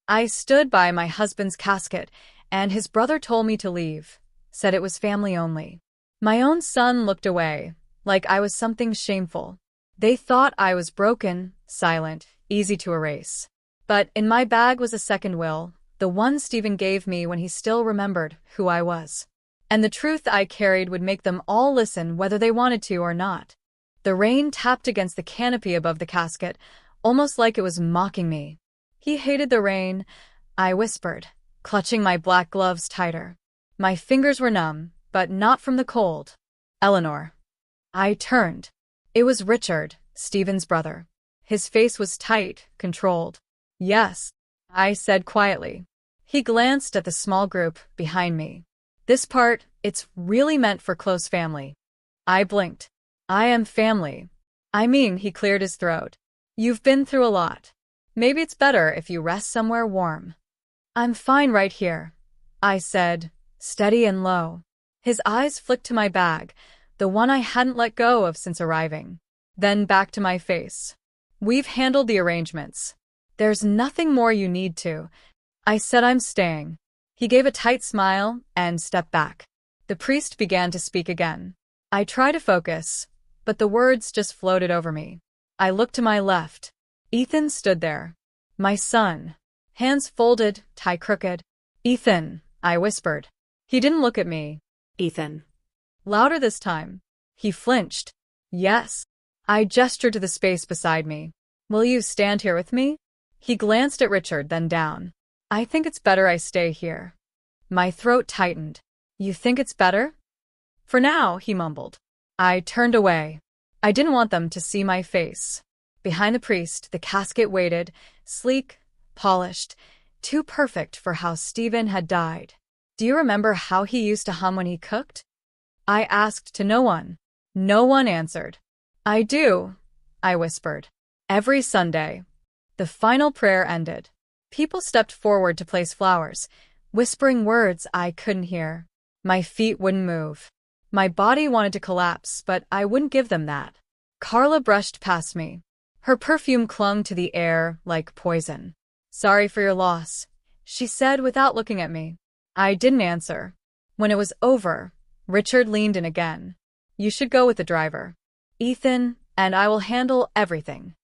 I stood by my husband's casket, and his brother told me to leave, said it was family only. My own son looked away, like I was something shameful. They thought I was broken, silent, easy to erase. But in my bag was a second will, the one Stephen gave me when he still remembered who I was. And the truth I carried would make them all listen whether they wanted to or not. The rain tapped against the canopy above the casket, almost like it was mocking me. He hated the rain, I whispered, clutching my black gloves tighter. My fingers were numb, but not from the cold. Eleanor. I turned. It was Richard, Stephen's brother. His face was tight, controlled. Yes, I said quietly. He glanced at the small group behind me. This part, it's really meant for close family. I blinked. I am family. I mean, he cleared his throat. You've been through a lot. Maybe it's better if you rest somewhere warm. I'm fine right here, I said, steady and low. His eyes flicked to my bag, the one I hadn't let go of since arriving. Then back to my face. We've handled the arrangements. There's nothing more you need to. I said I'm staying. He gave a tight smile and stepped back. The priest began to speak again. I tried to focus, but the words just floated over me. I looked to my left. Ethan stood there. My son. Hands folded, tie crooked. Ethan, I whispered. He didn't look at me. Ethan. Louder this time. He flinched. Yes. I gestured to the space beside me. Will you stand here with me? He glanced at Richard, then down. I think it's better I stay here. My throat tightened. You think it's better? For now, he mumbled. I turned away. I didn't want them to see my face. Behind the priest, the casket waited, sleek, polished, too perfect for how Stephen had died. Do you remember how he used to hum when he cooked? I asked to no one. No one answered. I do, I whispered. Every Sunday. The final prayer ended. People stepped forward to place flowers, whispering words I couldn't hear. My feet wouldn't move. My body wanted to collapse, but I wouldn't give them that. Carla brushed past me. Her perfume clung to the air like poison. Sorry for your loss, she said without looking at me. I didn't answer. When it was over, Richard leaned in again. You should go with the driver, Ethan, and I will handle everything.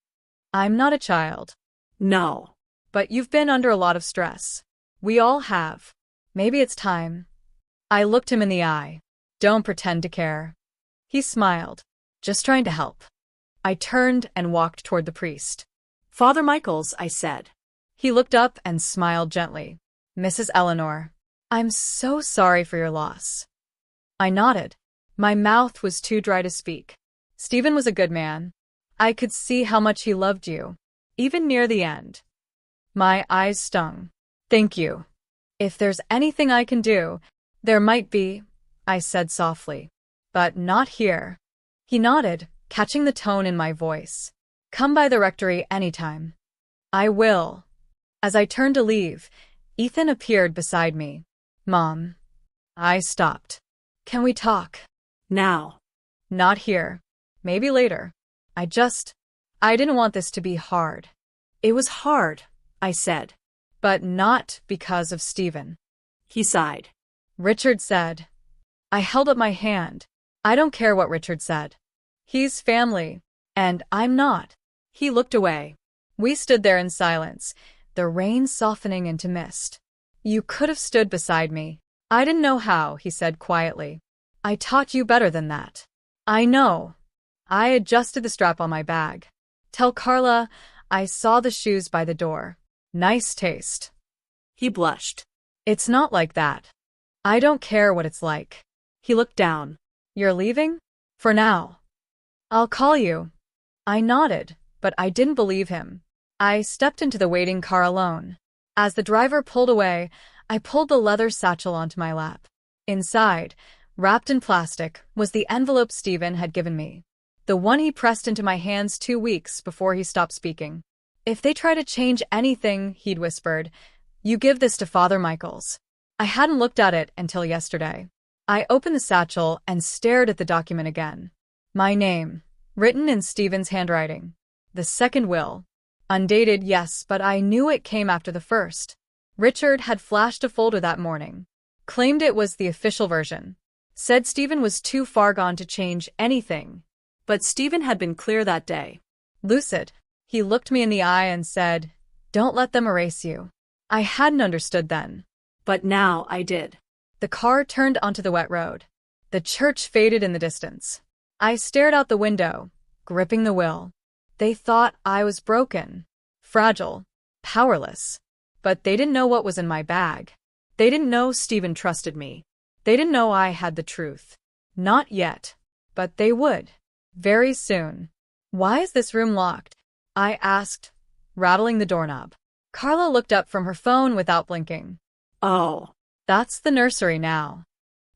I'm not a child. No. But you've been under a lot of stress. We all have. Maybe it's time. I looked him in the eye. Don't pretend to care. He smiled. Just trying to help. I turned and walked toward the priest. Father Michaels, I said. He looked up and smiled gently. Mrs. Eleanor, I'm so sorry for your loss. I nodded. My mouth was too dry to speak. Stephen was a good man. I could see how much he loved you, even near the end. My eyes stung. Thank you. If there's anything I can do, there might be, I said softly. But not here. He nodded, catching the tone in my voice. Come by the rectory anytime. I will. As I turned to leave, Ethan appeared beside me. Mom. I stopped. Can we talk? Now. Not here. Maybe later. I didn't want this to be hard. It was hard, I said. But not because of Stephen. He sighed. Richard said. I held up my hand. I don't care what Richard said. He's family, and I'm not. He looked away. We stood there in silence, the rain softening into mist. You could have stood beside me. I didn't know how, he said quietly. I taught you better than that. I know. I adjusted the strap on my bag. Tell Carla I saw the shoes by the door. Nice taste. He blushed. It's not like that. I don't care what it's like. He looked down. You're leaving? For now. I'll call you. I nodded, but I didn't believe him. I stepped into the waiting car alone. As the driver pulled away, I pulled the leather satchel onto my lap. Inside, wrapped in plastic, was the envelope Stephen had given me. The one he pressed into my hands 2 weeks before he stopped speaking. If they try to change anything, he'd whispered, you give this to Father Michaels. I hadn't looked at it until yesterday. I opened the satchel and stared at the document again. My name, written in Stephen's handwriting. The second will. Undated, yes, but I knew it came after the first. Richard had flashed a folder that morning. Claimed it was the official version. Said Stephen was too far gone to change anything. But Stephen had been clear that day. Lucid. He looked me in the eye and said, "Don't let them erase you." I hadn't understood then. But now I did. The car turned onto the wet road. The church faded in the distance. I stared out the window, gripping the wheel. They thought I was broken, fragile, powerless. But they didn't know what was in my bag. They didn't know Stephen trusted me. They didn't know I had the truth. Not yet. But they would. Very soon. "Why is this room locked?" I asked, rattling the doorknob. Carla looked up from her phone without blinking. Oh. "That's the nursery now."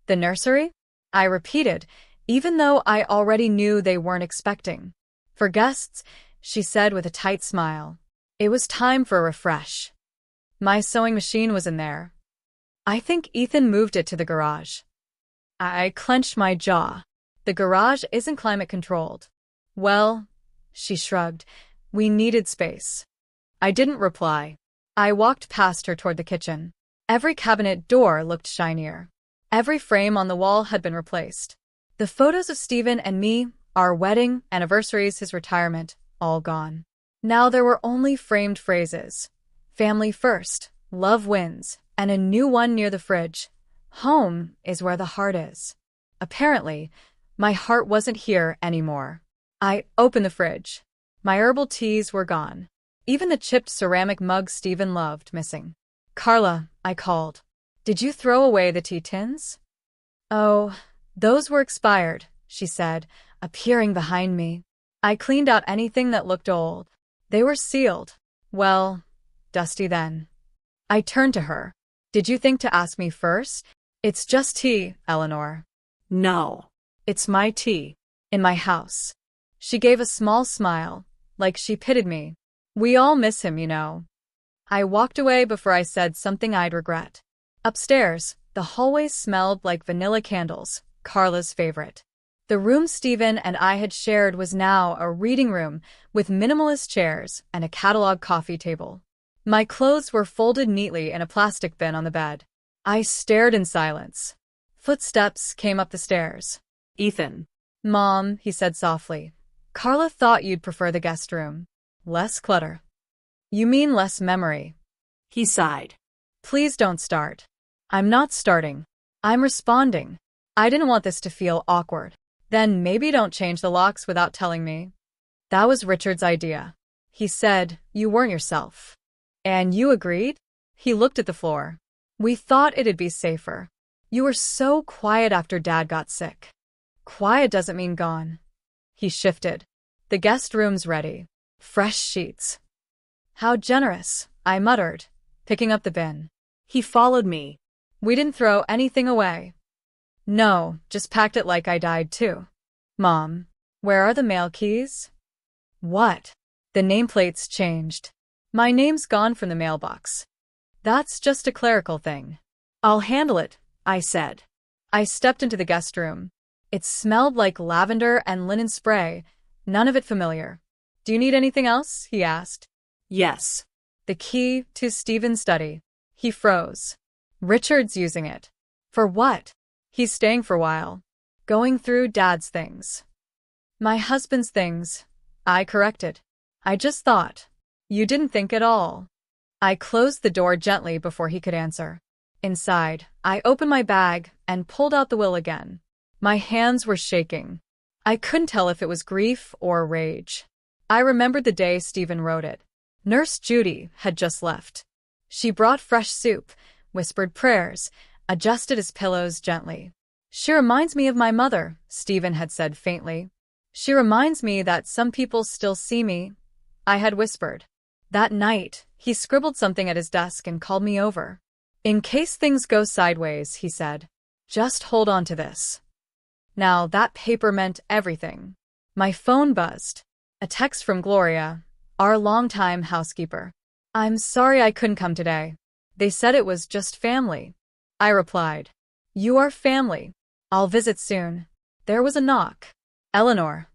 "The nursery?" I repeated, even though I already knew they weren't expecting. "For guests," she said with a tight smile. It was time for a refresh. My sewing machine was in there. I think Ethan moved it to the garage. I clenched my jaw. The garage isn't climate controlled. "Well," she shrugged, "we needed space." I didn't reply. I walked past her toward the kitchen. Every cabinet door looked shinier. Every frame on the wall had been replaced. The photos of Stephen and me, our wedding, anniversaries, his retirement, all gone. Now there were only framed phrases. "Family first," "Love wins," and a new one near the fridge. "Home is where the heart is." Apparently, my heart wasn't here anymore. I opened the fridge. My herbal teas were gone. Even the chipped ceramic mug Stephen loved missing. "Carla," I called. "Did you throw away the tea tins?" "Oh, those were expired," she said, appearing behind me. I cleaned out anything that looked old. They were sealed. Well, dusty then. I turned to her. "Did you think to ask me first?" "It's just tea, Eleanor." No. "It's my tea. In my house." She gave a small smile, like she pitied me. "We all miss him, you know." I walked away before I said something I'd regret. Upstairs, the hallways smelled like vanilla candles, Carla's favorite. The room Stephen and I had shared was now a reading room with minimalist chairs and a catalog coffee table. My clothes were folded neatly in a plastic bin on the bed. I stared in silence. Footsteps came up the stairs. "Ethan." "Mom," he said softly. "Carla thought you'd prefer the guest room. Less clutter." "You mean less memory?" He sighed. "Please don't start." "I'm not starting. I'm responding. I didn't want this to feel awkward." "Then maybe don't change the locks without telling me." "That was Richard's idea. He said you weren't yourself." "And you agreed?" He looked at the floor. "We thought it'd be safer. You were so quiet after Dad got sick." "Quiet doesn't mean gone." He shifted. "The guest room's ready. Fresh sheets." "How generous," I muttered, picking up the bin. He followed me. "We didn't throw anything away." "No, just packed it like I died too." "Mom, where are the mail keys?" "What?" "The nameplate's changed. My name's gone from the mailbox." "That's just a clerical thing." "I'll handle it," I said. I stepped into the guest room. It smelled like lavender and linen spray, none of it familiar. "Do you need anything else?" he asked. "Yes." "The key to Stephen's study." He froze. "Richard's using it." "For what?" "He's staying for a while. Going through Dad's things." "My husband's things," I corrected. "I just thought. You didn't think at all." I closed the door gently before he could answer. Inside, I opened my bag and pulled out the will again. My hands were shaking. I couldn't tell if it was grief or rage. I remembered the day Stephen wrote it. Nurse Judy had just left. She brought fresh soup, whispered prayers, adjusted his pillows gently. "She reminds me of my mother," Stephen had said faintly. "She reminds me that some people still see me," I had whispered. That night, he scribbled something at his desk and called me over. "In case things go sideways," he said, "just hold on to this." Now that paper meant everything. My phone buzzed. A text from Gloria, our longtime housekeeper. "I'm sorry I couldn't come today. They said it was just family." I replied, "You are family. I'll visit soon." There was a knock. "Eleanor."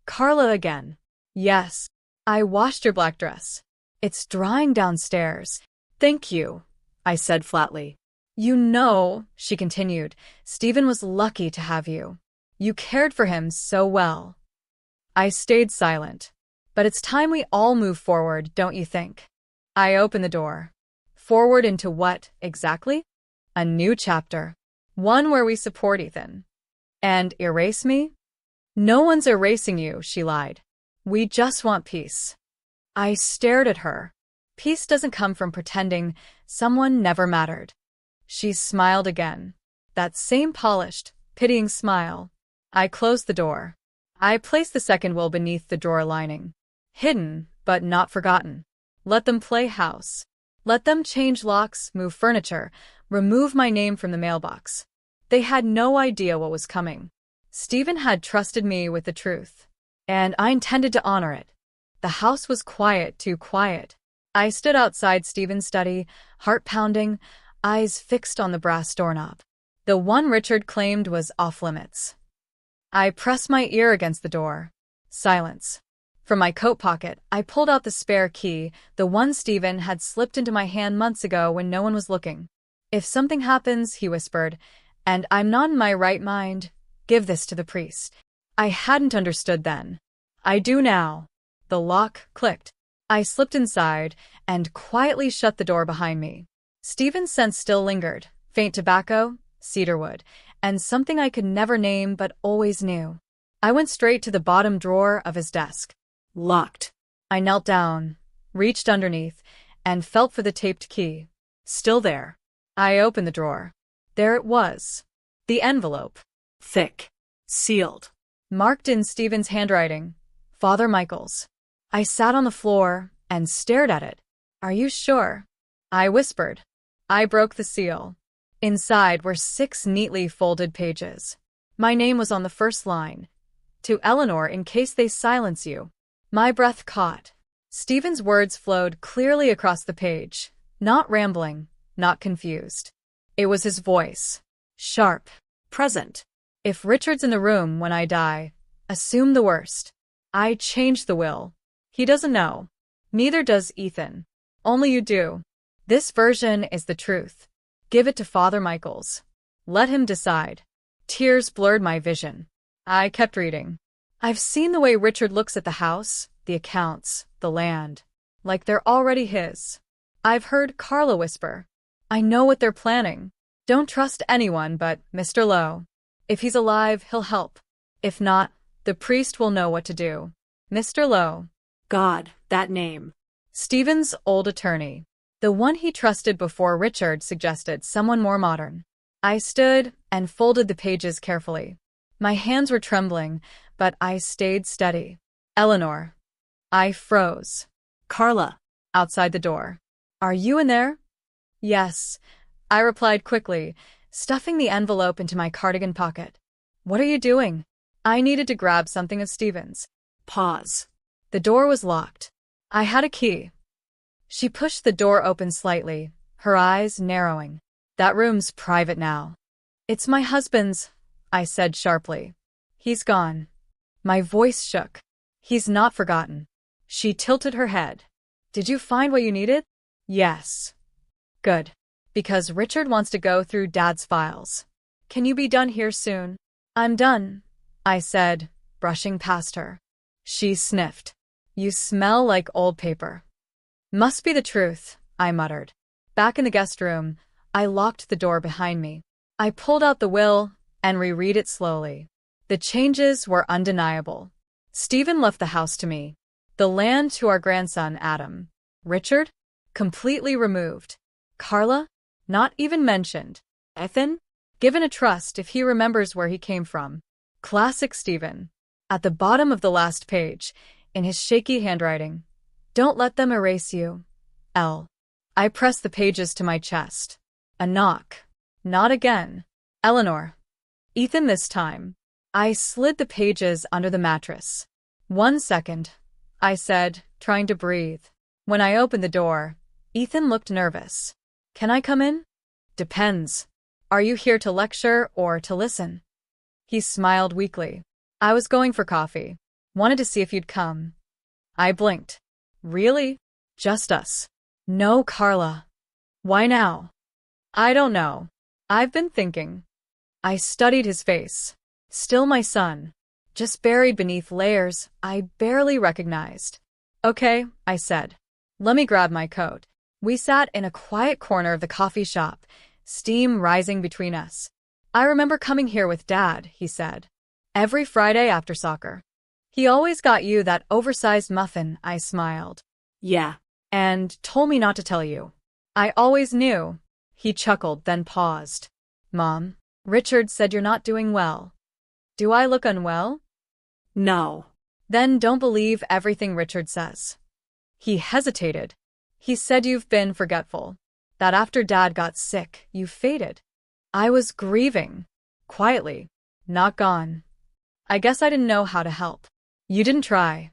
"Carla again." "Yes." I washed your black dress. It's drying downstairs. Thank you, I said flatly. You know, she continued, Stephen was lucky to have you. You cared for him so well. I stayed silent. But it's time we all move forward, don't you think? I opened the door. Forward into what, exactly? A new chapter. One where we support Ethan. And erase me? No one's erasing you, she lied. We just want peace. I stared at her. Peace doesn't come from pretending someone never mattered. She smiled again. That same polished, pitying smile. I closed the door. I placed the second will beneath the drawer lining. Hidden, but not forgotten. Let them play house. Let them change locks, move furniture, remove my name from the mailbox. They had no idea what was coming. Stephen had trusted me with the truth, and I intended to honor it. The house was quiet, too quiet. I stood outside Stephen's study, heart pounding, eyes fixed on the brass doorknob. The one Richard claimed was off-limits. I pressed my ear against the door. Silence. From my coat pocket, I pulled out the spare key, the one Stephen had slipped into my hand months ago when no one was looking. If something happens, he whispered, and I'm not in my right mind, give this to the priest. I hadn't understood then. I do now. The lock clicked. I slipped inside and quietly shut the door behind me. Stephen's scent still lingered, faint tobacco, cedarwood, and something I could never name but always knew. I went straight to the bottom drawer of his desk. Locked. I knelt down, reached underneath, and felt for the taped key. Still there. I opened the drawer. There it was. The envelope. Thick. Sealed. Marked in Stephen's handwriting. Father Michael's. I sat on the floor and stared at it. Are you sure? I whispered. I broke the seal. Inside were 6 neatly folded pages. My name was on the first line. To Eleanor in case they silence you. My breath caught. Stephen's words flowed clearly across the page. Not rambling, not confused. It was his voice. Sharp. Present. If Richard's in the room when I die, assume the worst. I changed the will. He doesn't know. Neither does Ethan. Only you do. This version is the truth. Give it to Father Michael's. Let him decide. Tears blurred my vision. I kept reading. I've seen the way Richard looks at the house, the accounts, the land. Like they're already his. I've heard Carla whisper. I know what they're planning. Don't trust anyone but Mr. Lowe. If he's alive, he'll help. If not, the priest will know what to do. Mr. Lowe. God, that name. Stephen's old attorney. The one he trusted before Richard suggested someone more modern. I stood and folded the pages carefully. My hands were trembling, but I stayed steady. Eleanor. I froze. Carla. Outside the door. Are you in there? Yes, I replied quickly, stuffing the envelope into my cardigan pocket. What are you doing? I needed to grab something of Stephen's. Pause. The door was locked. I had a key. She pushed the door open slightly, her eyes narrowing. That room's private now. It's my husband's, I said sharply. He's gone. My voice shook. He's not forgotten. She tilted her head. Did you find what you needed? Yes. Good. Because Richard wants to go through Dad's files. Can you be done here soon? I'm done, I said, brushing past her. She sniffed. You smell like old paper. Must be the truth, I muttered. Back in the guest room, I locked the door behind me. I pulled out the will and reread it slowly. The changes were undeniable. Stephen left the house to me. The land to our grandson, Adam. Richard? Completely removed. Carla? Not even mentioned. Ethan? Given a trust if he remembers where he came from. Classic Stephen. At the bottom of the last page, in his shaky handwriting. Don't let them erase you. L. I pressed the pages to my chest. A knock. Not again. Eleanor. Ethan this time. I slid the pages under the mattress. 1 second, I said, trying to breathe. When I opened the door, Ethan looked nervous. Can I come in? Depends. Are you here to lecture or to listen? He smiled weakly. I was going for coffee. Wanted to see if you'd come. I blinked. Really? Just us? No, Carla. Why now? I don't know. I've been thinking. I studied his face. Still my son. Just buried beneath layers I barely recognized. Okay, I said. Let me grab my coat. We sat in a quiet corner of the coffee shop, steam rising between us. I remember coming here with Dad, he said. Every Friday after soccer. He always got you that oversized muffin, I smiled. Yeah. And told me not to tell you. I always knew. He chuckled, then paused. Mom, Richard said you're not doing well. Do I look unwell? No. Then don't believe everything Richard says. He hesitated. He said you've been forgetful. That after Dad got sick, you faded. I was grieving. Quietly. Not gone. I guess I didn't know how to help. You didn't try.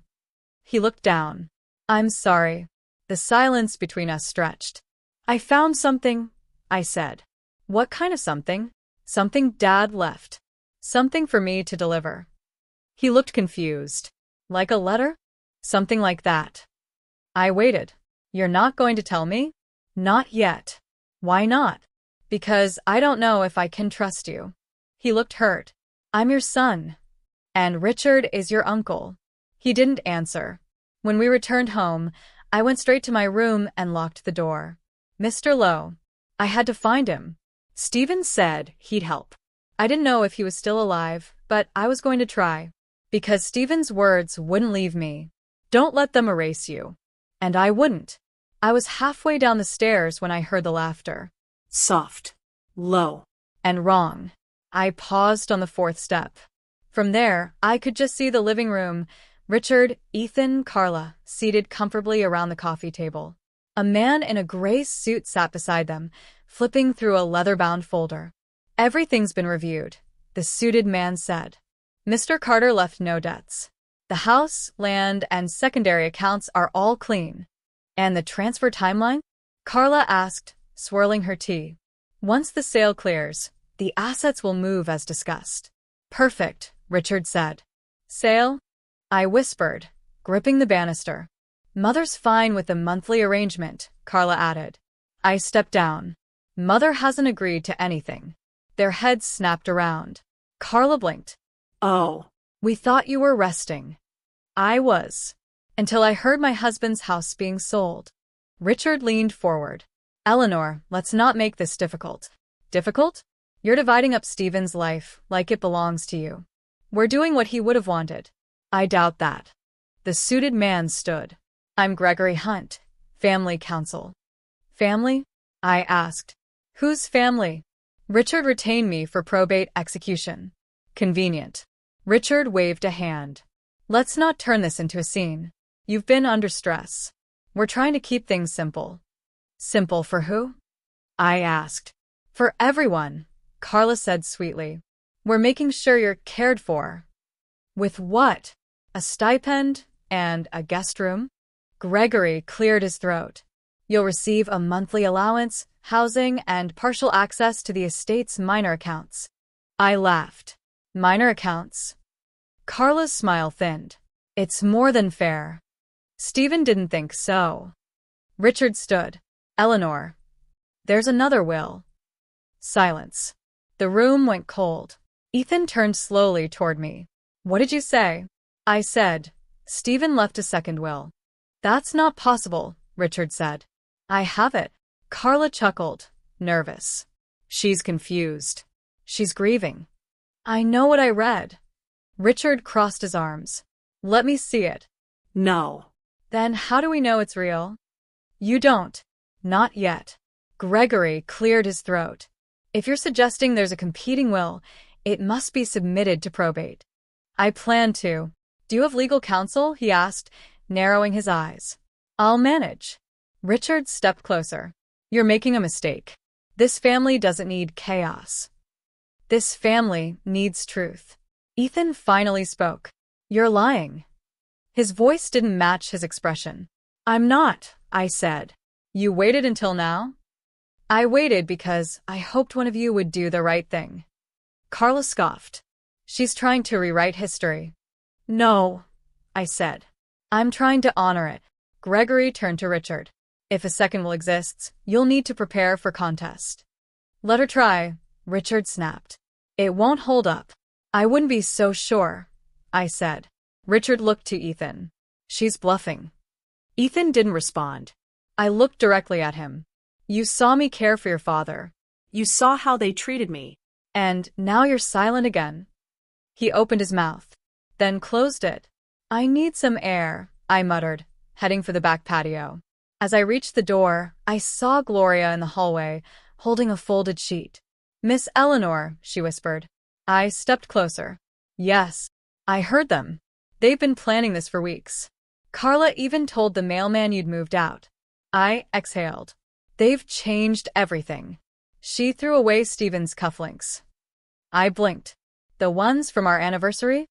He looked down. I'm sorry. The silence between us stretched. I found something, I said. What kind of something? Something Dad left. Something for me to deliver. He looked confused. Like a letter? Something like that. I waited. You're not going to tell me? Not yet. Why not? Because I don't know if I can trust you. He looked hurt. I'm your son. And Richard is your uncle. He didn't answer. When we returned home, I went straight to my room and locked the door. Mr. Lowe. I had to find him. Stephen said he'd help. I didn't know if he was still alive, but I was going to try. Because Stephen's words wouldn't leave me. Don't let them erase you. And I wouldn't. I was halfway down the stairs when I heard the laughter. Soft. Low. And wrong. I paused on the fourth step. From there, I could just see the living room, Richard, Ethan, Carla, seated comfortably around the coffee table. A man in a gray suit sat beside them, flipping through a leather-bound folder. Everything's been reviewed, the suited man said. Mr. Carter left no debts. The house, land, and secondary accounts are all clean. And the transfer timeline? Carla asked, swirling her tea. Once the sale clears, the assets will move as discussed. Perfect, Richard said. Sale? I whispered, gripping the banister. Mother's fine with the monthly arrangement, Carla added. I stepped down. Mother hasn't agreed to anything. Their heads snapped around. Carla blinked. Oh. We thought you were resting. I was. Until I heard my husband's house being sold. Richard leaned forward. Eleanor, let's not make this difficult. Difficult? You're dividing up Stephen's life like it belongs to you. We're doing what he would have wanted. I doubt that. The suited man stood. I'm Gregory Hunt, family counsel. Family? I asked. Whose family? Richard retained me for probate execution. Convenient. Richard waved a hand. Let's not turn this into a scene. You've been under stress. We're trying to keep things simple. Simple for who? I asked. For everyone, Carla said sweetly. We're making sure you're cared for. With what? A stipend and a guest room? Gregory cleared his throat. You'll receive a monthly allowance, housing, and partial access to the estate's minor accounts. I laughed. Minor accounts? Carla's smile thinned. It's more than fair. Stephen didn't think so. Richard stood. Eleanor. There's another will. Silence. The room went cold. Ethan turned slowly toward me. What did you say? I said. Stephen left a second will. That's not possible, Richard said. I have it. Carla chuckled, nervous. She's confused. She's grieving. I know what I read. Richard crossed his arms. Let me see it. No. Then how do we know it's real? You don't. Not yet. Gregory cleared his throat. If you're suggesting there's a competing will, it must be submitted to probate. I plan to. Do you have legal counsel? He asked, narrowing his eyes. I'll manage. Richard stepped closer. You're making a mistake. This family doesn't need chaos. This family needs truth. Ethan finally spoke. You're lying. His voice didn't match his expression. I'm not, I said. You waited until now? I waited because I hoped one of you would do the right thing. Carla scoffed. She's trying to rewrite history. No, I said. I'm trying to honor it. Gregory turned to Richard. If a second will exists, you'll need to prepare for contest. Let her try, Richard snapped. It won't hold up. I wouldn't be so sure, I said. Richard looked to Ethan. She's bluffing. Ethan didn't respond. I looked directly at him. You saw me care for your father. You saw how they treated me. And now you're silent again. He opened his mouth, then closed it. I need some air, I muttered, heading for the back patio. As I reached the door, I saw Gloria in the hallway, holding a folded sheet. Miss Eleanor, she whispered. I stepped closer. Yes, I heard them. They've been planning this for weeks. Carla even told the mailman you'd moved out. I exhaled. They've changed everything. She threw away Stephen's cufflinks. I blinked. The ones from our anniversary?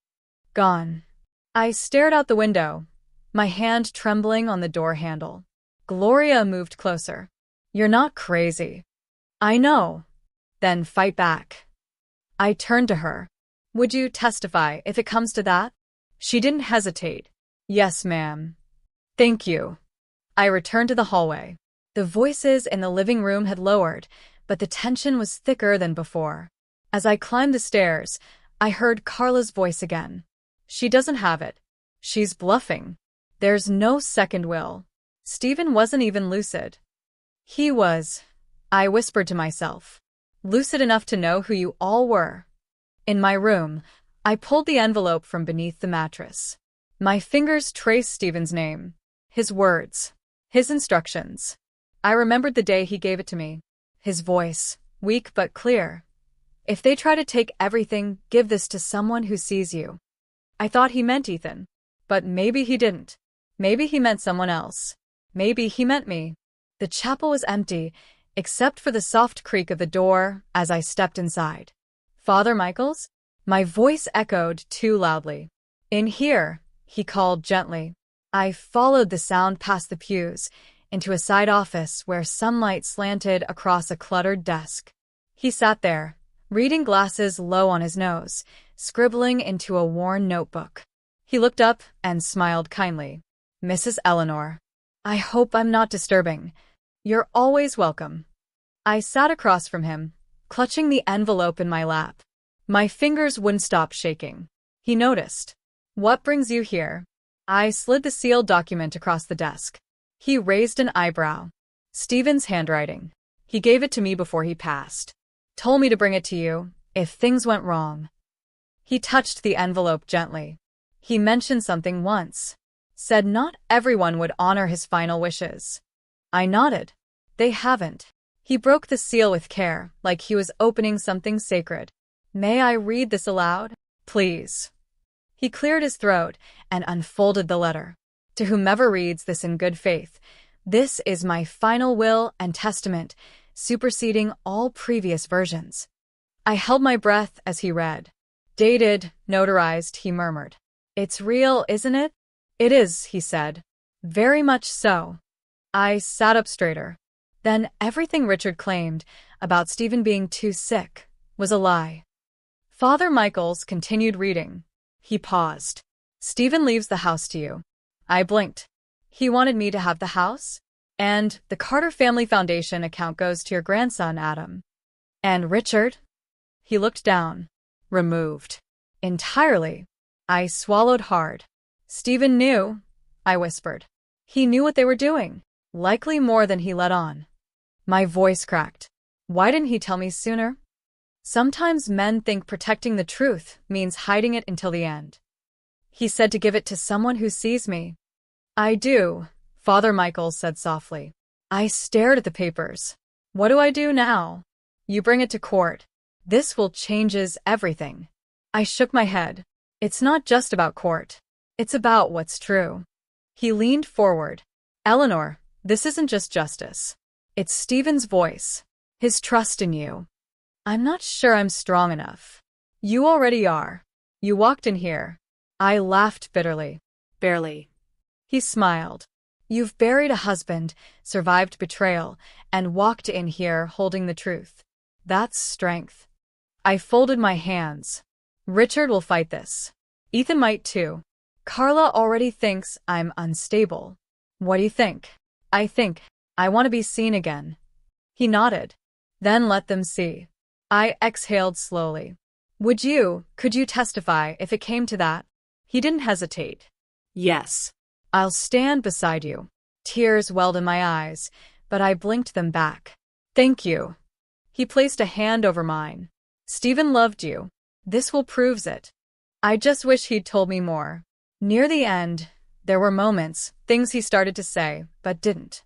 Gone. I stared out the window, my hand trembling on the door handle. Gloria moved closer. You're not crazy. I know. Then fight back. I turned to her. Would you testify if it comes to that? She didn't hesitate. Yes, ma'am. Thank you. I returned to the hallway. The voices in the living room had lowered, but the tension was thicker than before. As I climbed the stairs, I heard Carla's voice again. She doesn't have it. She's bluffing. There's no second will. Stephen wasn't even lucid. He was, I whispered to myself, lucid enough to know who you all were. In my room, I pulled the envelope from beneath the mattress. My fingers traced Stephen's name, his words, his instructions. I remembered the day he gave it to me. His voice, weak but clear. If they try to take everything, give this to someone who sees you. I thought he meant Ethan. But maybe he didn't. Maybe he meant someone else. Maybe he meant me. The chapel was empty, except for the soft creak of the door as I stepped inside. Father Michaels? My voice echoed too loudly. In here, he called gently. I followed the sound past the pews, into a side office where sunlight slanted across a cluttered desk. He sat there, reading glasses low on his nose, scribbling into a worn notebook. He looked up and smiled kindly. Mrs. Eleanor, I hope I'm not disturbing. You're always welcome. I sat across from him, clutching the envelope in my lap. My fingers wouldn't stop shaking. He noticed. What brings you here? I slid the sealed document across the desk. He raised an eyebrow. Stephen's handwriting. He gave it to me before he passed. Told me to bring it to you, if things went wrong. He touched the envelope gently. He mentioned something once. Said not everyone would honor his final wishes. I nodded. They haven't. He broke the seal with care, like he was opening something sacred. May I read this aloud? Please. He cleared his throat and unfolded the letter. To whomever reads this in good faith, this is my final will and testament, superseding all previous versions. I held my breath as he read. Dated, notarized, he murmured. It's real, isn't it? It is, he said. Very much so. I sat up straighter. Then everything Richard claimed about Stephen being too sick was a lie. Father Michaels continued reading. He paused. Stephen leaves the house to you. I blinked. He wanted me to have the house? And the Carter Family Foundation account goes to your grandson, Adam. And Richard? He looked down. Removed. Entirely. I swallowed hard. Stephen knew, I whispered. He knew what they were doing, likely more than he let on. My voice cracked. Why didn't he tell me sooner? Sometimes men think protecting the truth means hiding it until the end. He said to give it to someone who sees me. I do, Father Michaels said softly. I stared at the papers. What do I do now? You bring it to court. This will changes everything. I shook my head. It's not just about court. It's about what's true. He leaned forward. Eleanor, this isn't just justice. It's Stephen's voice. His trust in you. I'm not sure I'm strong enough. You already are. You walked in here. I laughed bitterly. Barely. He smiled. You've buried a husband, survived betrayal, and walked in here holding the truth. That's strength. I folded my hands. Richard will fight this. Ethan might too. Carla already thinks I'm unstable. What do you think? I think I want to be seen again. He nodded. Then let them see. I exhaled slowly. Could you testify if it came to that? He didn't hesitate. Yes. I'll stand beside you. Tears welled in my eyes, but I blinked them back. Thank you. He placed a hand over mine. Stephen loved you. This will prove it. I just wish he'd told me more. Near the end, there were moments, things he started to say, but didn't.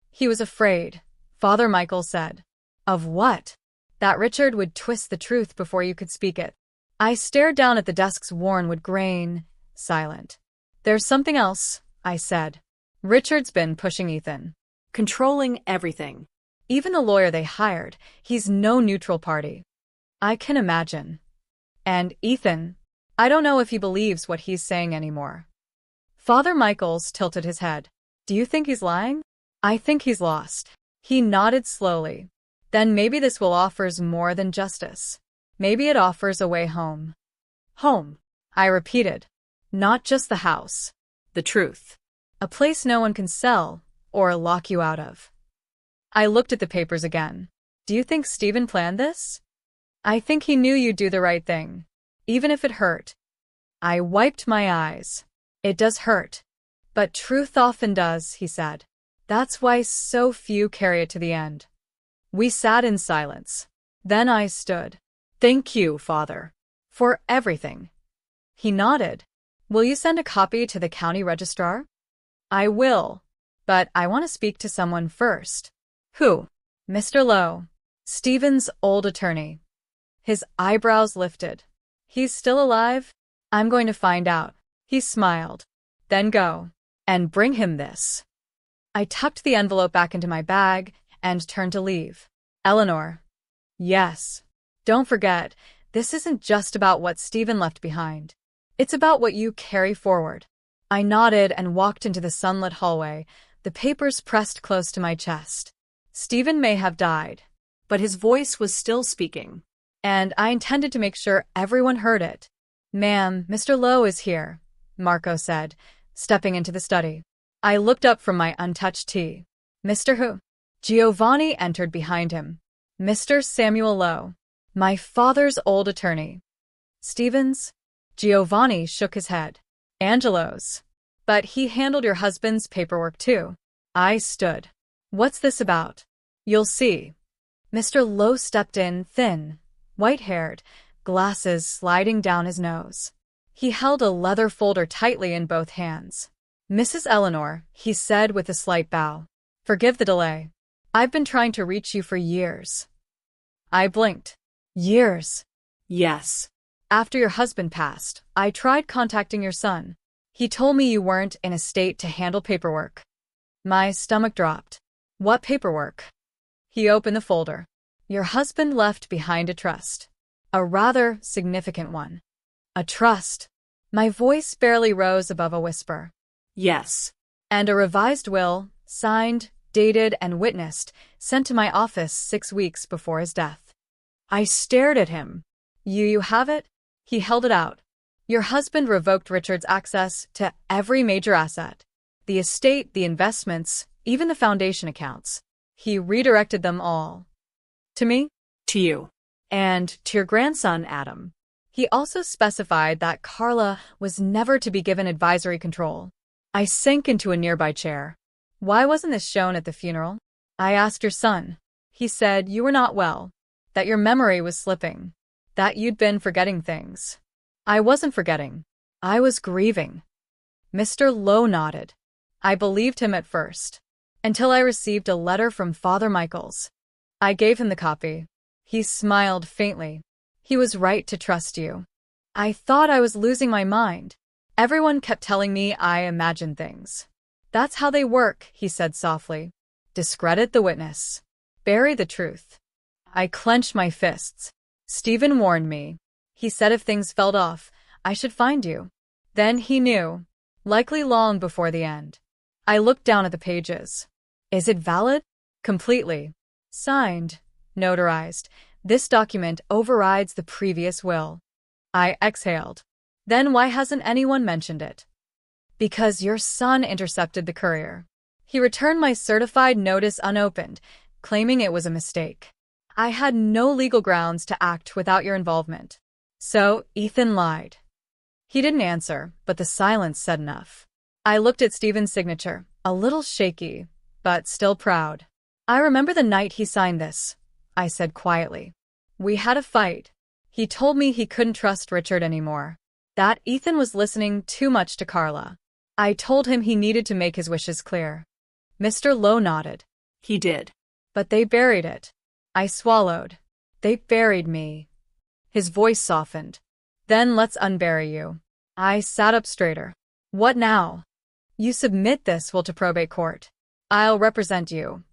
He was afraid, Father Michael said. Of what? That Richard would twist the truth before you could speak it. I stared down at the desk's worn wood grain, silent. There's something else, I said. Richard's been pushing Ethan. Controlling everything. Even the lawyer they hired, he's no neutral party. I can imagine. And Ethan, I don't know if he believes what he's saying anymore. Father Michaels tilted his head. Do you think he's lying? I think he's lost. He nodded slowly. Then maybe this will offers more than justice. Maybe it offers a way home. Home, I repeated. Not just the house. The truth. A place no one can sell or lock you out of. I looked at the papers again. Do you think Stephen planned this? I think he knew you'd do the right thing, even if it hurt. I wiped my eyes. It does hurt. But truth often does, he said. That's why so few carry it to the end. We sat in silence. Then I stood. Thank you, Father. For everything. He nodded. Will you send a copy to the county registrar? I will. But I want to speak to someone first. Who? Mr. Lowe. Stephen's old attorney. His eyebrows lifted. He's still alive? I'm going to find out. He smiled. Then go. And bring him this. I tucked the envelope back into my bag and turned to leave. Eleanor. Yes. Don't forget, this isn't just about what Stephen left behind. It's about what you carry forward. I nodded and walked into the sunlit hallway, the papers pressed close to my chest. Stephen may have died, but his voice was still speaking. And I intended to make sure everyone heard it. Ma'am, Mr. Lowe is here, Marco said, stepping into the study. I looked up from my untouched tea. Mr. Who? Giovanni entered behind him. Mr. Samuel Lowe, my father's old attorney. Stephen's? Giovanni shook his head. Angelo's. But he handled your husband's paperwork too. I stood. What's this about? You'll see. Mr. Lowe stepped in, thin, white-haired, glasses sliding down his nose. He held a leather folder tightly in both hands. Mrs. Eleanor, he said with a slight bow. Forgive the delay. I've been trying to reach you for years. I blinked. Years? Yes. After your husband passed, I tried contacting your son. He told me you weren't in a state to handle paperwork. My stomach dropped. What paperwork? He opened the folder. Your husband left behind a trust. A rather significant one. A trust. My voice barely rose above a whisper. Yes. And a revised will, signed, dated, and witnessed, sent to my office 6 weeks before his death. I stared at him. You have it? He held it out. Your husband revoked Richard's access to every major asset. The estate, the investments, even the foundation accounts. He redirected them all. To me? To you. And to your grandson, Adam. He also specified that Carla was never to be given advisory control. I sank into a nearby chair. Why wasn't this shown at the funeral? I asked your son. He said you were not well, that your memory was slipping, that you'd been forgetting things. I wasn't forgetting. I was grieving. Mr. Lowe nodded. I believed him at first, until I received a letter from Father Michaels. I gave him the copy. He smiled faintly. He was right to trust you. I thought I was losing my mind. Everyone kept telling me I imagined things. That's how they work, he said softly. Discredit the witness. Bury the truth. I clenched my fists. Stephen warned me. He said if things fell off, I should find you. Then he knew, likely long before the end. I looked down at the pages. Is it valid? Completely. Signed. Notarized. This document overrides the previous will. I exhaled. Then why hasn't anyone mentioned it? Because your son intercepted the courier. He returned my certified notice unopened, claiming it was a mistake. I had no legal grounds to act without your involvement. So, Ethan lied. He didn't answer, but the silence said enough. I looked at Stephen's signature, a little shaky, but still proud. I remember the night he signed this, I said quietly. We had a fight. He told me he couldn't trust Richard anymore. That Ethan was listening too much to Carla. I told him he needed to make his wishes clear. Mr. Lowe nodded. He did. But they buried it. I swallowed. They buried me. His voice softened. Then let's unbury you. I sat up straighter. What now? You submit this will to probate court. I'll represent you.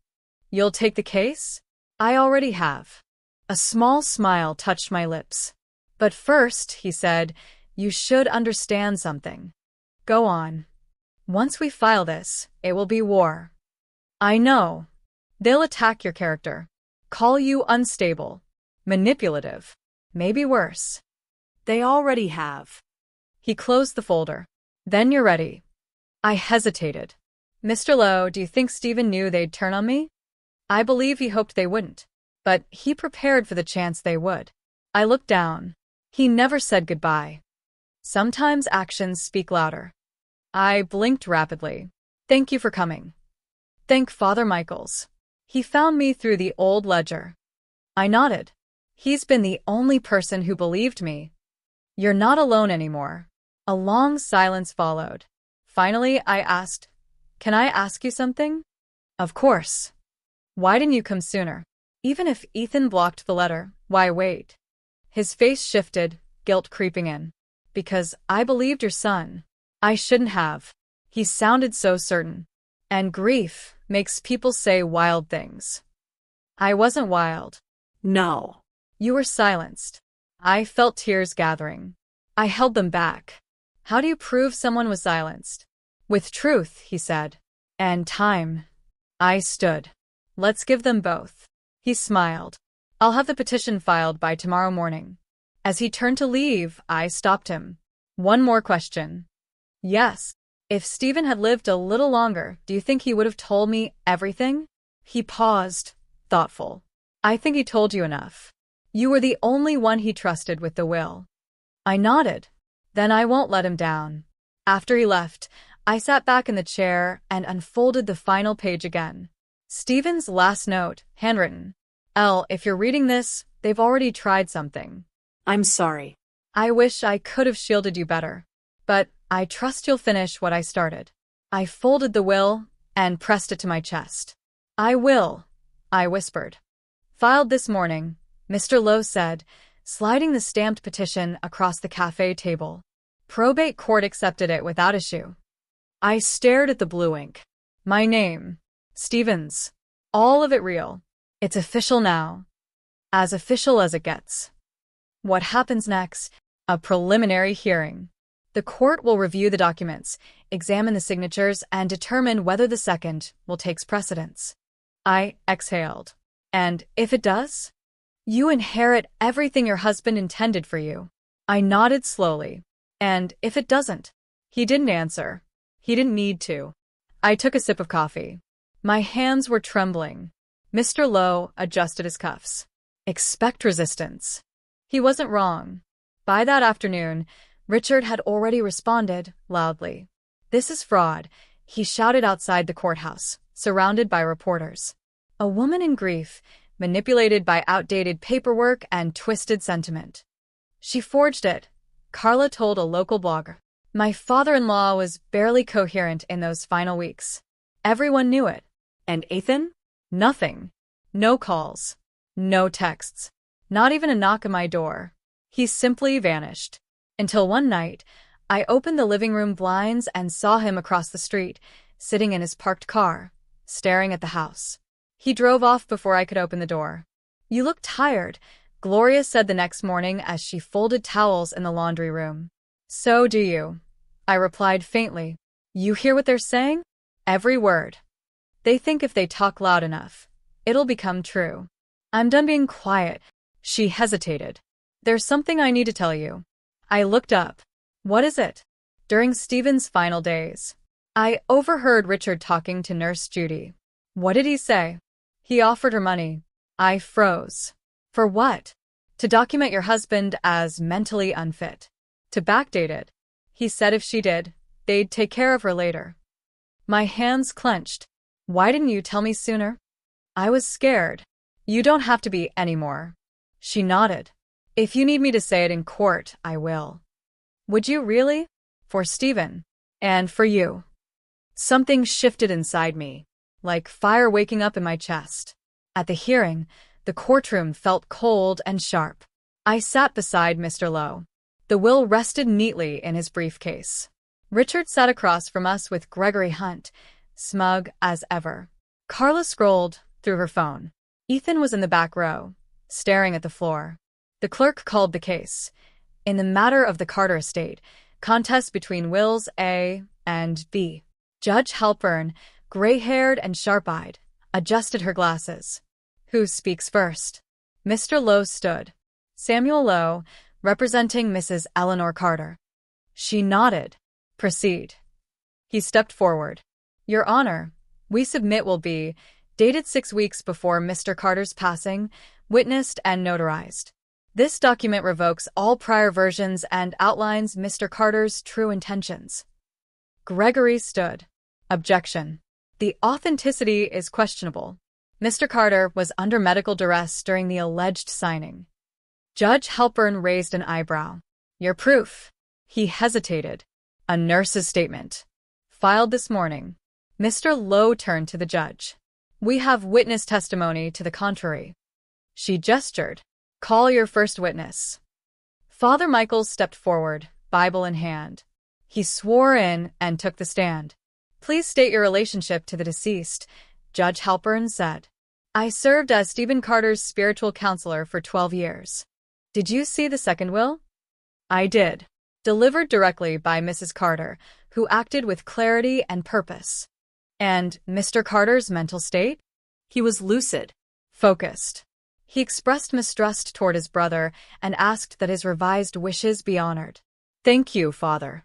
You'll take the case? I already have. A small smile touched my lips. But first, he said, you should understand something. Go on. Once we file this, it will be war. I know. They'll attack your character. Call you unstable. Manipulative. Maybe worse. They already have. He closed the folder. Then you're ready. I hesitated. Mr. Lowe, do you think Stephen knew they'd turn on me? I believe he hoped they wouldn't. But he prepared for the chance they would. I looked down. He never said goodbye. Sometimes actions speak louder. I blinked rapidly. Thank you for coming. Thank Father Michaels. He found me through the old ledger. I nodded. He's been the only person who believed me. You're not alone anymore. A long silence followed. Finally, I asked, can I ask you something? Of course. Why didn't you come sooner? Even if Ethan blocked the letter, why wait? His face shifted, guilt creeping in. Because I believed your son. I shouldn't have. He sounded so certain. And grief makes people say wild things. I wasn't wild. No. You were silenced. I felt tears gathering. I held them back. How do you prove someone was silenced? With truth, he said. And time. I stood. Let's give them both. He smiled. I'll have the petition filed by tomorrow morning. As he turned to leave, I stopped him. One more question. Yes. If Stephen had lived a little longer, do you think he would have told me everything? He paused, thoughtful. I think he told you enough. You were the only one he trusted with the will. I nodded. Then I won't let him down. After he left, I sat back in the chair and unfolded the final page again. Stephen's last note, handwritten. Elle, if you're reading this, they've already tried something. I'm sorry. I wish I could have shielded you better. But I trust you'll finish what I started. I folded the will and pressed it to my chest. I will, I whispered. Filed this morning, Mr. Lowe said, sliding the stamped petition across the cafe table. Probate court accepted it without issue. I stared at the blue ink. My name. Stevens. All of it real. It's official now. As official as it gets. What happens next? A preliminary hearing. The court will review the documents, examine the signatures, and determine whether the second will take precedence. I exhaled. And if it does? You inherit everything your husband intended for you. I nodded slowly. And if it doesn't? He didn't answer. He didn't need to. I took a sip of coffee. My hands were trembling. Mr. Lowe adjusted his cuffs. Expect resistance. He wasn't wrong. By that afternoon, Richard had already responded, loudly. This is fraud, he shouted outside the courthouse, surrounded by reporters. A woman in grief, manipulated by outdated paperwork and twisted sentiment. She forged it, Carla told a local blogger. My father-in-law was barely coherent in those final weeks. Everyone knew it. And Ethan? Nothing. No calls. No texts. Not even a knock on my door. He simply vanished. Until one night, I opened the living room blinds and saw him across the street, sitting in his parked car, staring at the house. He drove off before I could open the door. You look tired, Gloria said the next morning as she folded towels in the laundry room. So do you. I replied faintly. You hear what they're saying? Every word. They think if they talk loud enough, it'll become true. I'm done being quiet. She hesitated. There's something I need to tell you. I looked up. What is it? During Stephen's final days, I overheard Richard talking to Nurse Judy. What did he say? He offered her money. I froze. For what? To document your husband as mentally unfit. To backdate it. He said if she did, they'd take care of her later. My hands clenched. Why didn't you tell me sooner? I was scared. You don't have to be anymore. She nodded. If you need me to say it in court, I will. Would you really? For Stephen. And for you. Something shifted inside me, like fire waking up in my chest. At the hearing, the courtroom felt cold and sharp. I sat beside Mr. Lowe. The will rested neatly in his briefcase. Richard sat across from us with Gregory Hunt, smug as ever. Carla scrolled through her phone. Ethan was in the back row, staring at the floor. The clerk called the case. In the matter of the Carter estate, contest between wills A and B. Judge Halpern, gray-haired and sharp-eyed, adjusted her glasses. Who speaks first? Mr. Lowe stood. Samuel Lowe, representing Mrs. Eleanor Carter. She nodded. Proceed. He stepped forward. Your Honor, we submit will be, dated 6 weeks before Mr. Carter's passing, witnessed and notarized. This document revokes all prior versions and outlines Mr. Carter's true intentions. Gregory stood. Objection. The authenticity is questionable. Mr. Carter was under medical duress during the alleged signing. Judge Halpern raised an eyebrow. Your proof. He hesitated. A nurse's statement. Filed this morning. Mr. Lowe turned to the judge. We have witness testimony to the contrary. She gestured. Call your first witness. Father Michaels stepped forward, Bible in hand. He swore in and took the stand. Please state your relationship to the deceased, Judge Halpern said. I served as Stephen Carter's spiritual counselor for 12 years. Did you see the second will? I did. Delivered directly by Mrs. Carter, who acted with clarity and purpose. And Mr. Carter's mental state? He was lucid, focused. He expressed mistrust toward his brother and asked that his revised wishes be honored. Thank you, Father.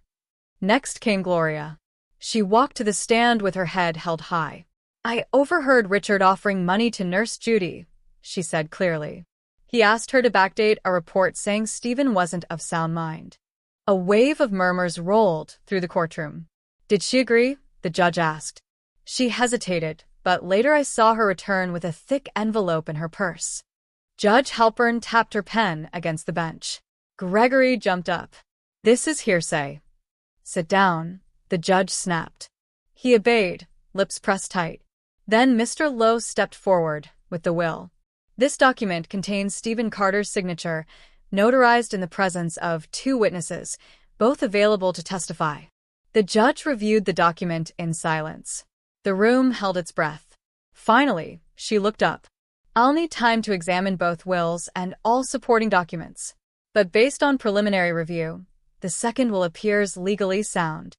Next came Gloria. She walked to the stand with her head held high. I overheard Richard offering money to Nurse Judy, she said clearly. He asked her to backdate a report saying Stephen wasn't of sound mind. A wave of murmurs rolled through the courtroom. Did she agree? The judge asked. She hesitated, but later I saw her return with a thick envelope in her purse. Judge Halpern tapped her pen against the bench. Gregory jumped up. This is hearsay. Sit down, the judge snapped. He obeyed, lips pressed tight. Then Mr. Lowe stepped forward with the will. This document contains Stephen Carter's signature, notarized in the presence of 2 witnesses, both available to testify. The judge reviewed the document in silence. The room held its breath. Finally, she looked up. I'll need time to examine both wills and all supporting documents. But based on preliminary review, the second will appears legally sound.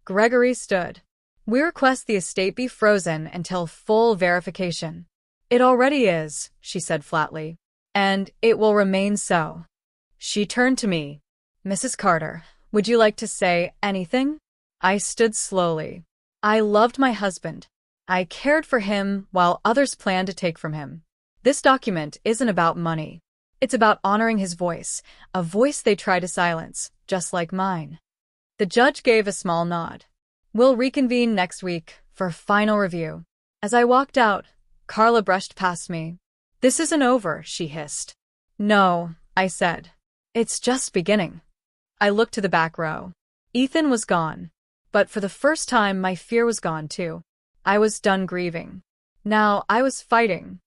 Gregory stood. We request the estate be frozen until full verification. It already is, she said flatly. And it will remain so. She turned to me. Mrs. Carter, would you like to say anything? I stood slowly. I loved my husband. I cared for him while others planned to take from him. This document isn't about money. It's about honoring his voice, a voice they try to silence, just like mine. The judge gave a small nod. We'll reconvene next week for final review. As I walked out, Carla brushed past me. This isn't over, she hissed. No, I said. It's just beginning. I looked to the back row. Ethan was gone. But for the first time, my fear was gone too. I was done grieving. Now I was fighting.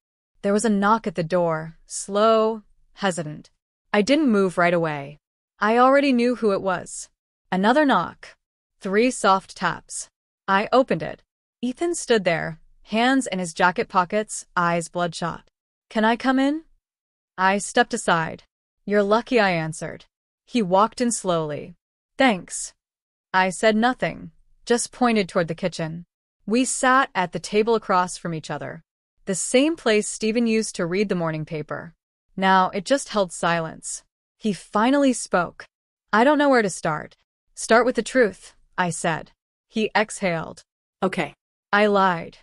There was a knock at the door, slow, hesitant. I didn't move right away. I already knew who it was. Another knock. 3 soft taps. I opened it. Ethan stood there, hands in his jacket pockets, eyes bloodshot. Can I come in? I stepped aside. You're lucky, I answered. He walked in slowly. Thanks. I said nothing, just pointed toward the kitchen. We sat at the table across from each other. The same place Stephen used to read the morning paper. Now it just held silence. He finally spoke. I don't know where to start. Start with the truth, I said. He exhaled. Okay. I lied.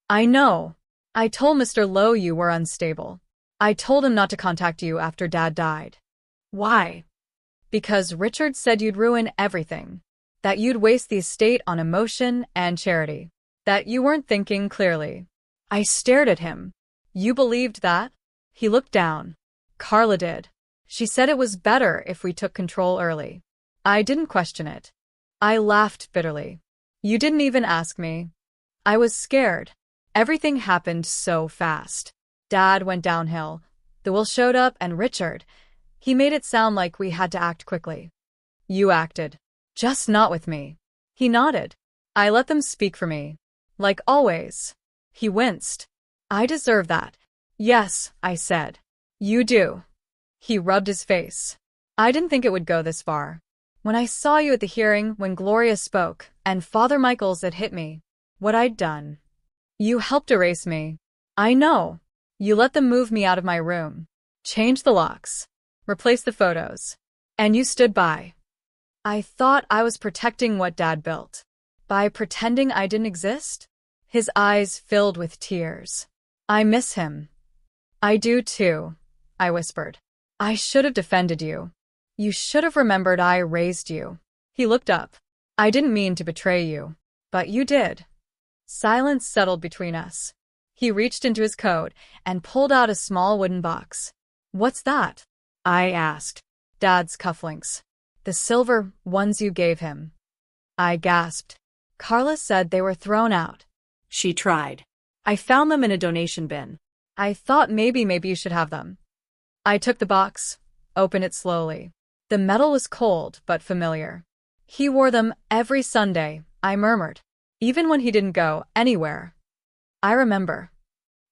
I know. I told Mr. Lowe you were unstable. I told him not to contact you after Dad died. Why? Because Richard said you'd ruin everything. That you'd waste the estate on emotion and charity. That you weren't thinking clearly. I stared at him. You believed that? He looked down. Carla did. She said it was better if we took control early. I didn't question it. I laughed bitterly. You didn't even ask me. I was scared. Everything happened so fast. Dad went downhill. The will showed up and Richard. He made it sound like we had to act quickly. You acted. Just not with me. He nodded. I let them speak for me. Like always. He winced. I deserve that. Yes, I said. You do. He rubbed his face. I didn't think it would go this far. When I saw you at the hearing when Gloria spoke, and Father Michaels had hit me, what I'd done. You helped erase me. I know. You let them move me out of my room. Change the locks. Replace the photos. And you stood by. I thought I was protecting what Dad built. By pretending I didn't exist? His eyes filled with tears. I miss him. I do too, I whispered. I should have defended you. You should have remembered I raised you. He looked up. I didn't mean to betray you. But you did. Silence settled between us. He reached into his coat and pulled out a small wooden box. What's that? I asked. Dad's cufflinks. The silver ones you gave him. I gasped. Carla said they were thrown out. She tried. I found them in a donation bin. I thought maybe you should have them. I took the box, opened it slowly. The metal was cold but familiar. He wore them every Sunday, I murmured, even when he didn't go anywhere. I remember.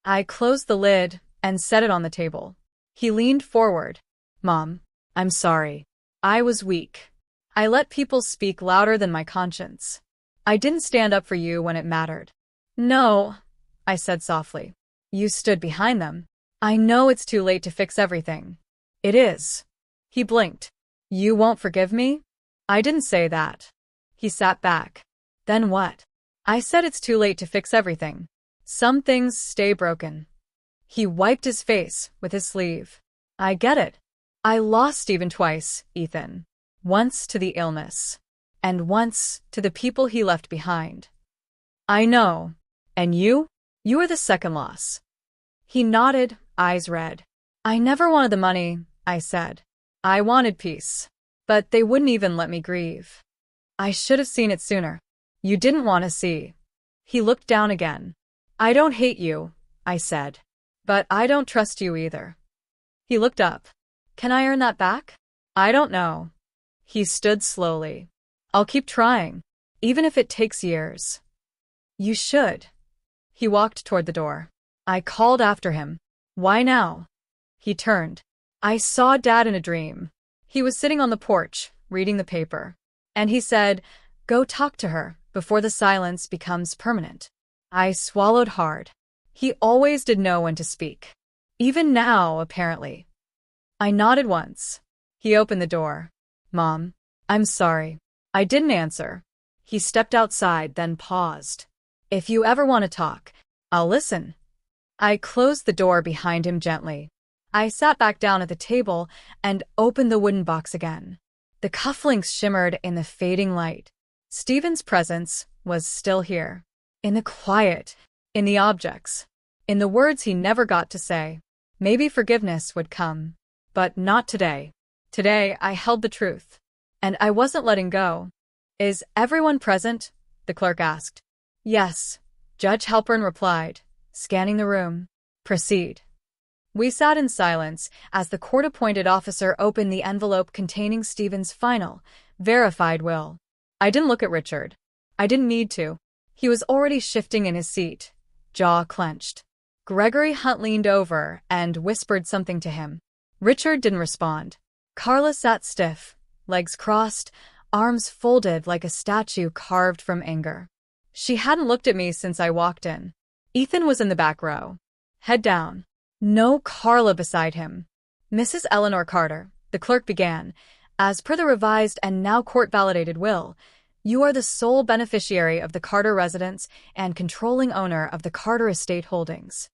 I closed the lid and set it on the table. He leaned forward. Mom, I'm sorry. I was weak. I let people speak louder than my conscience. I didn't stand up for you when it mattered. No, I said softly. You stood behind them. I know it's too late to fix everything. It is. He blinked. You won't forgive me? I didn't say that. He sat back. Then what? I said it's too late to fix everything. Some things stay broken. He wiped his face with his sleeve. I get it. I lost Stephen twice, Ethan. Once to the illness. And once to the people he left behind. I know. And you? You were the second loss. He nodded, eyes red. I never wanted the money, I said. I wanted peace. But they wouldn't even let me grieve. I should have seen it sooner. You didn't want to see. He looked down again. I don't hate you, I said. But I don't trust you either. He looked up. Can I earn that back? I don't know. He stood slowly. I'll keep trying, even if it takes years. You should. He walked toward the door. I called after him. Why now? He turned. I saw Dad in a dream. He was sitting on the porch, reading the paper. And he said, go talk to her before the silence becomes permanent. I swallowed hard. He always did know when to speak. Even now, apparently. I nodded once. He opened the door. Mom, I'm sorry. I didn't answer. He stepped outside, then paused. If you ever want to talk, I'll listen. I closed the door behind him gently. I sat back down at the table and opened the wooden box again. The cufflinks shimmered in the fading light. Stephen's presence was still here. In the quiet, in the objects, in the words he never got to say. Maybe forgiveness would come. But not today. Today, I held the truth. And I wasn't letting go. Is everyone present? The clerk asked. Yes, Judge Halpern replied, scanning the room. Proceed. We sat in silence as the court-appointed officer opened the envelope containing Stephen's final, verified will. I didn't look at Richard. I didn't need to. He was already shifting in his seat, jaw clenched. Gregory Hunt leaned over and whispered something to him. Richard didn't respond. Carla sat stiff, legs crossed, arms folded like a statue carved from anger. She hadn't looked at me since I walked in. Ethan was in the back row, head down. No Carla beside him. Mrs. Eleanor Carter, the clerk began, As per the revised and now court-validated will, you are the sole beneficiary of the Carter residence and controlling owner of the Carter estate holdings.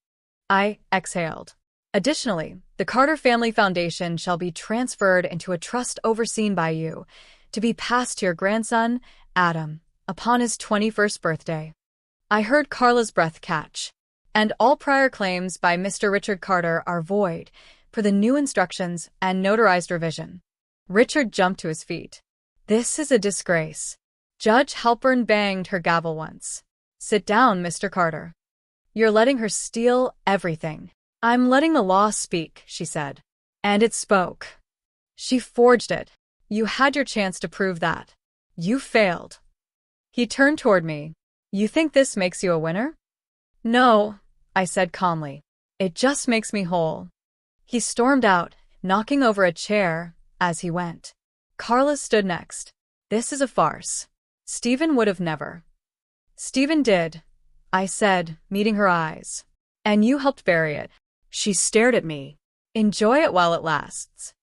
I exhaled. Additionally, the Carter Family Foundation shall be transferred into a trust overseen by you, to be passed to your grandson, Adam, upon his 21st birthday. I heard Carla's breath catch. And all prior claims by Mr. Richard Carter are void, per the new instructions and notarized revision. Richard jumped to his feet. This is a disgrace. Judge Halpern banged her gavel once. Sit down, Mr. Carter. You're letting her steal everything. I'm letting the law speak, she said. And it spoke. She forged it. You had your chance to prove that. You failed. He turned toward me. You think this makes you a winner? No, I said calmly. It just makes me whole. He stormed out, knocking over a chair as he went. Carla stood next. This is a farce. Stephen would have never. Stephen did, I said, meeting her eyes. And you helped bury it. She stared at me. Enjoy it while it lasts.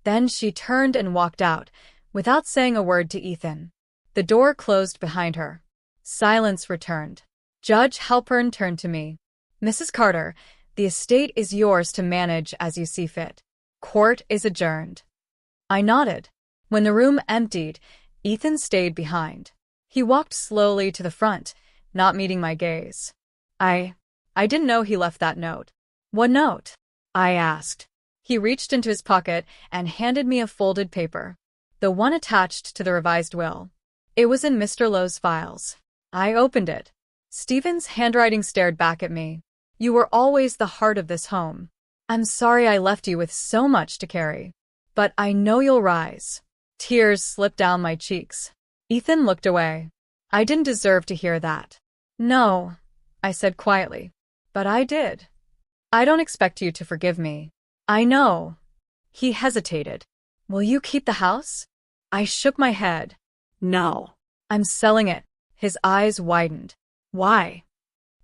Then she turned and walked out, without saying a word to Ethan. The door closed behind her. Silence returned. Judge Halpern turned to me. Mrs. Carter, the estate is yours to manage as you see fit. Court is adjourned. I nodded. When the room emptied, Ethan stayed behind. He walked slowly to the front, not meeting my gaze. I didn't know he left that note. What note? I asked. He reached into his pocket and handed me a folded paper. The one attached to the revised will. It was in Mr. Lowe's files. I opened it. Stephen's handwriting stared back at me. You were always the heart of this home. I'm sorry I left you with so much to carry. But I know you'll rise. Tears slipped down my cheeks. Ethan looked away. I didn't deserve to hear that. No, I said quietly. But I did. I don't expect you to forgive me. I know. He hesitated. Will you keep the house? I shook my head. No. I'm selling it. His eyes widened. Why?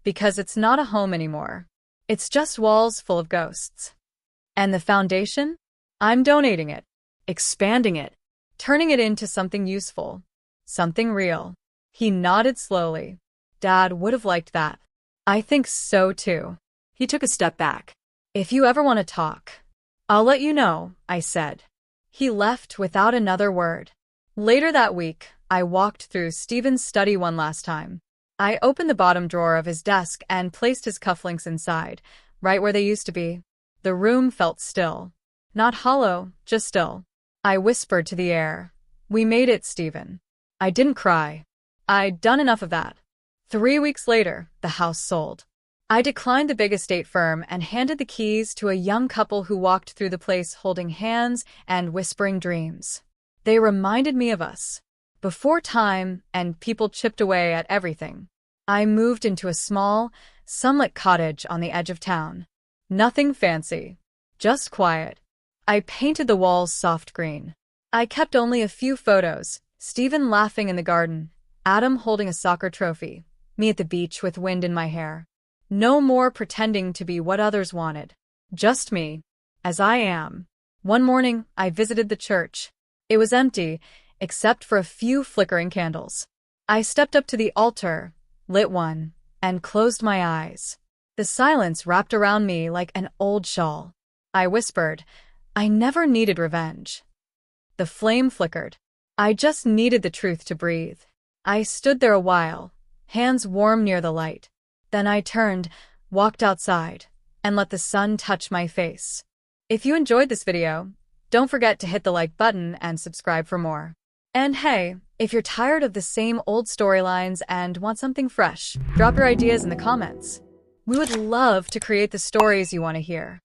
Because it's not a home anymore. It's just walls full of ghosts. And the foundation? I'm donating it. Expanding it. Turning it into something useful. Something real. He nodded slowly. Dad would have liked that. I think so too. He took a step back. If you ever want to talk, I'll let you know, I said. He left without another word. Later that week, I walked through Stephen's study one last time. I opened the bottom drawer of his desk and placed his cufflinks inside, right where they used to be. The room felt still. Not hollow, just still. I whispered to the air. We made it, Stephen. I didn't cry. I'd done enough of that. 3 weeks later, the house sold. I declined the big estate firm and handed the keys to a young couple who walked through the place holding hands and whispering dreams. They reminded me of us. Before time and people chipped away at everything, I moved into a small, sunlit cottage on the edge of town. Nothing fancy, just quiet. I painted the walls soft green. I kept only a few photos, Stephen laughing in the garden, Adam holding a soccer trophy, me at the beach with wind in my hair. No more pretending to be what others wanted. Just me, as I am. One morning, I visited the church. It was empty, except for a few flickering candles. I stepped up to the altar, lit one, and closed my eyes. The silence wrapped around me like an old shawl. I whispered, I never needed revenge. The flame flickered. I just needed the truth to breathe. I stood there a while, hands warm near the light. Then I turned, walked outside, and let the sun touch my face. If you enjoyed this video, don't forget to hit the like button and subscribe for more. And hey, if you're tired of the same old storylines and want something fresh, drop your ideas in the comments. We would love to create the stories you want to hear.